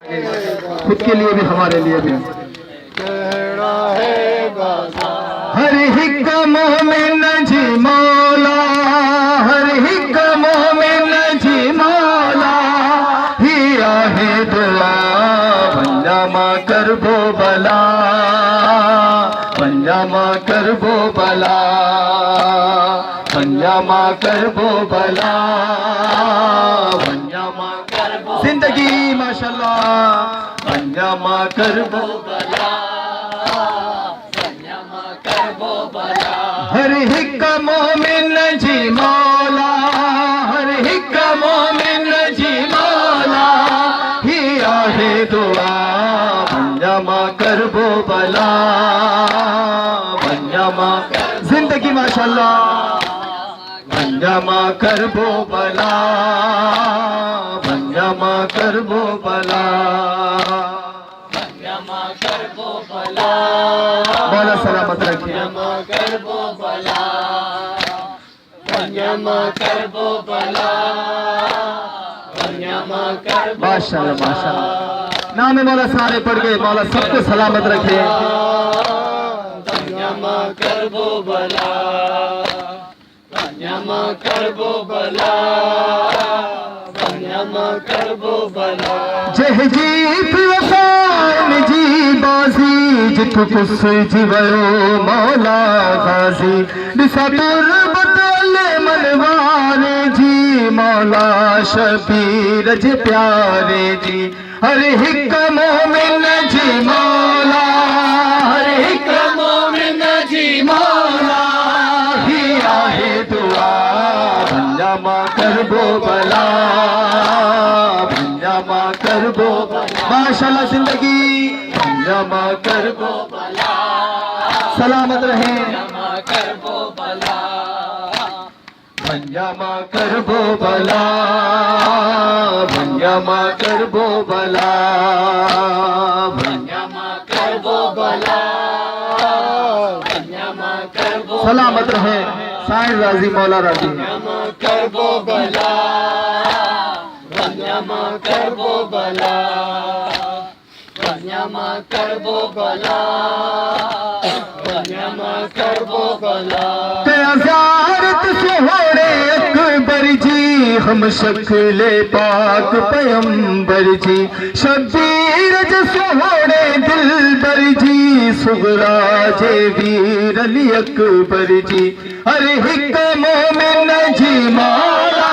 खुद के लिए भी हमारे लिए भी हर हिक मोमिन जी मौला, हर हिक मोमिन जी मौला ही आहे दुआ पंजामा करबो बला, पंजामा करबो बला, पंजामा करबो बला, पंजामा करबो जिंदगी माशाल्लाह पंजामा करबो बला, पंजामा करबो बला। हर हिक मोमिन जी मौला, हर हिक मोमिन जी मौला ही आहे दुआ पंजामा करबो बला, पंजामा जिंदगी माशाल्लाह पंजामा करबो बला, पंजामा करबो बला, पंजामा करबो बला, मौला सलामत रखिए। पंजामा करबो बला, पंजामा करबो बला, पंजामा करबो माशाल्लाह माशाल्लाह। नाम है मौला सारे पढ़ गए, मौला सबको सलामत रखे। पंजामा करबो बला, पंजामा करबो बला, पंजामा करबो बला। जह जीत वफान जी बाजी जित कुस जीवयो मौला गाजी दिसा तुरबत मनवारे जी मौला शबीर जी प्यारे जी। हर हिक मोमिन जी मौला, हर हिक मोमिन जी मौला ही आहे दुआ पंजामा करबो बला, पंजामा करबो माशाल्लाह जिंदगी पंजामा करबो बला, सलामत रहे पंजामा करबो बला, पंजामा करबो बला, पंजामा करबो बला, पंजामा करबो बला, पंजामा करबो सलामत रहे साईं राजी मौला राजी। पंजामा करबो बला, पंजामा करबो बला, पंजामा करबो बला, पंजामा करबो बला। ज़ियारत सोहरे अकबर जी हम शक्ल पाक पैगंबर जी शबीर जे सोहरे दिलबर जी सुगरा जे वीर अली अकबर जी। हर हिक मोमिन जी मौला,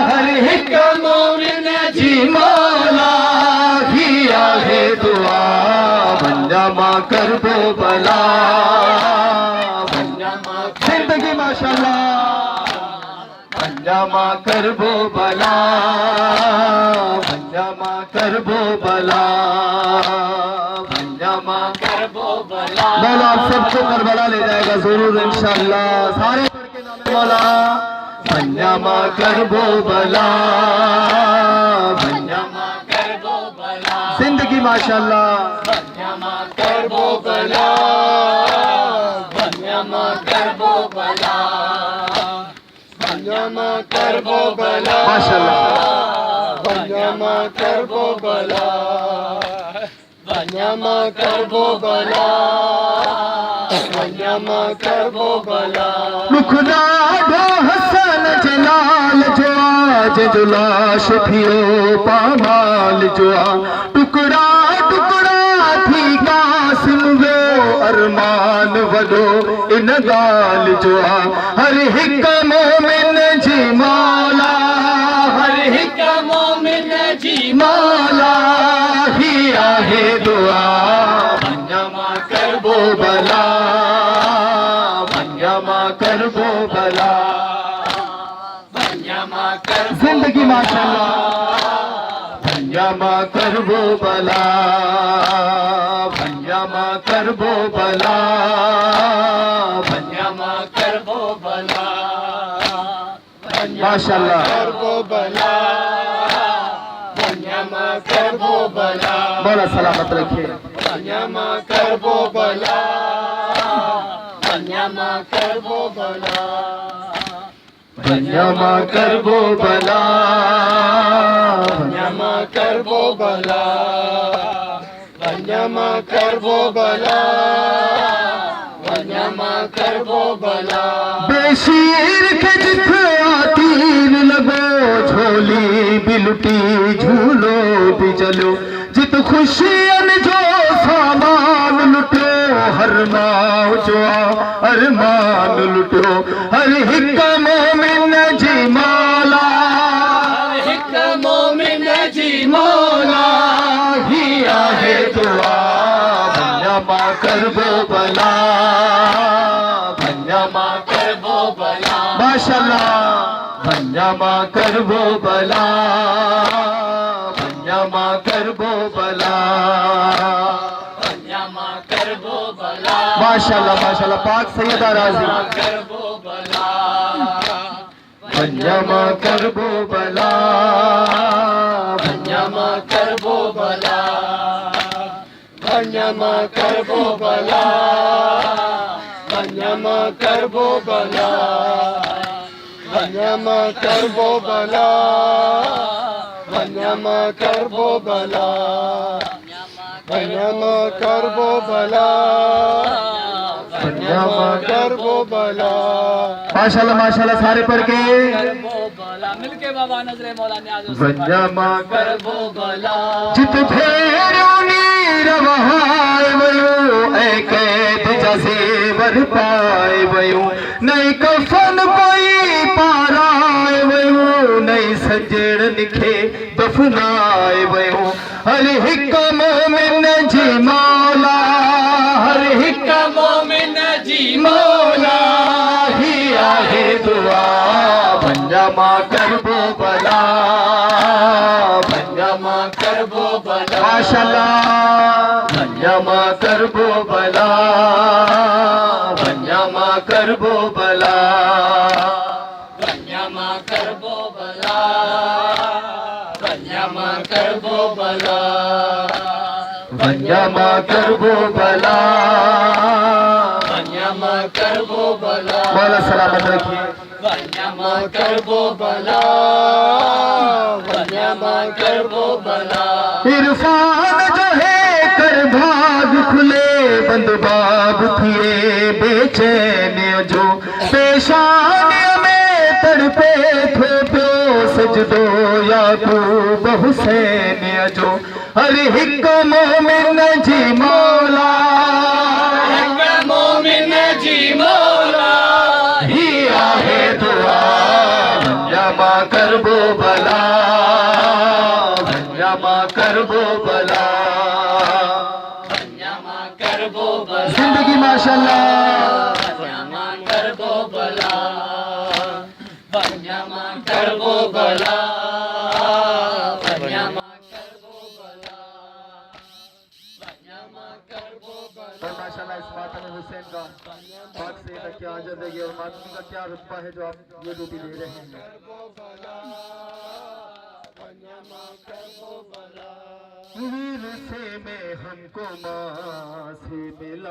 हर हिक मोमिन जी मौला ही आहे दुआ पंजामा करबो बला, पंजामा जिंदगी माशाल्लाह पंजामा करबो बला, पंजामा करबो बला, पंजामा करबो बला। मौला आप सबको करबला ले जाएगा जरूर इंशाअल्लाह। सारे पढ़ के नाम मौला पंजामा करबो बला, पंजामा करबो बला, जिंदगी माशाल्लाह पंजामा करबो बला, पंजामा करबो बला, पंजामा करबो बला माशाल्लाह, पंजामा करबो बला, पंजामा करबो बला, पंजामा करबो बला। मुखदा ढो हसन जलाल जो आज जो लाश थियो पामाल जो टुकड़ा टुकड़ा थी कासिम वो अरमान वडो इन गाल जो। हर हिक मोमिन जी मौला, हर हिक मोमिन जी मौला ही आहे दुआ पंजामा करबो बला, पंजामा करबो बला, पंजामा कर जिंदगी माशाल्लाह पंजामा करबो बला, पंजामा करबो बला, पंजामा करबो बला, माशाल्लाह करबो बला, पंजामा करबो बला। मौला सलामत रखिए। पंजामा करबो बला, पंजामा करबो बला, बन्यामा करबो बला बन्यामा करबो बला बन्यामा करबो बला बन्यामा करबो बला बेशीर के जिथे आतीन लगो झोली बिलुटी झूलो भी चलो जित खुशियन जो सामान लुटो हर माओ जो अरमान लुटो हर हिक मोमिन जी मौला हर हिक मोमिन जी मौला ही आहे दुआ बन्यामा करबो बला बन्यामा करबो बला माशाल्लाह बन्यामा करबो बला बन्यामा करबो बला बन्यामा करबो बला माशाल्लाह माशाल्लाह पाक सैयदा राजी करबो बला बन्यामा करबो बला बन्यामा करबो बला बन्यामा करबो बला बन्यामा करबो बला बन्यामा करबो बला बन्यामा करबो बला बन्यामा करबो बला बन्यामा करबो बला माशाल्लाह माशाल्लाह सारे पढ़ के करबो बला मिलके बाबा नजरे मौला न्याज़ बन्यामा करबो बला जित फेरोनी रवहाय वयो ऐ कैद जसेवर पाए वयो नई कफन पई पाराए वयो नई सजड़ निखे दफनाए वयो हर हिक मोमिन जी मौला हर हिक मोमिन जी मौला ही आहे दुआ बन्यामा करबो बला बन्यामा करबो बला माशाल्लाह बन्यामा करबो बला बन्यामा करबो बला बन्यामा करबो बला बन्यामा करबो बला बन्यामा करबो बला बन्यामा करबो बला मौला सलामत रखिए बन्यामा करबो बला बन्यामा करबो बला इरफान जो है कर भाग खुले बंद बाब थिए बेचैन जो पेशान में तड़पे थे प्यो सजदो याकूब हुसैन जो हर हिक मोमिन जी मौला हिक मोमिन जी मौला ही आहे दुआ बन्यामा करबो बला बन्यामा करबो बला बन्यामा करबो बला जिंदगी माशाल्लाह बन्यामा करबो बला बन्यामा करबो बला बन्यामा करबो बला बन्यामा करबो बला और माशाल्लाह इस मातम हुसैन का पाक से क्या आजत है और मातम का क्या रुतबा है जो आप ये ड्यूटी दे रहे हैं से में हमको माँ से मिला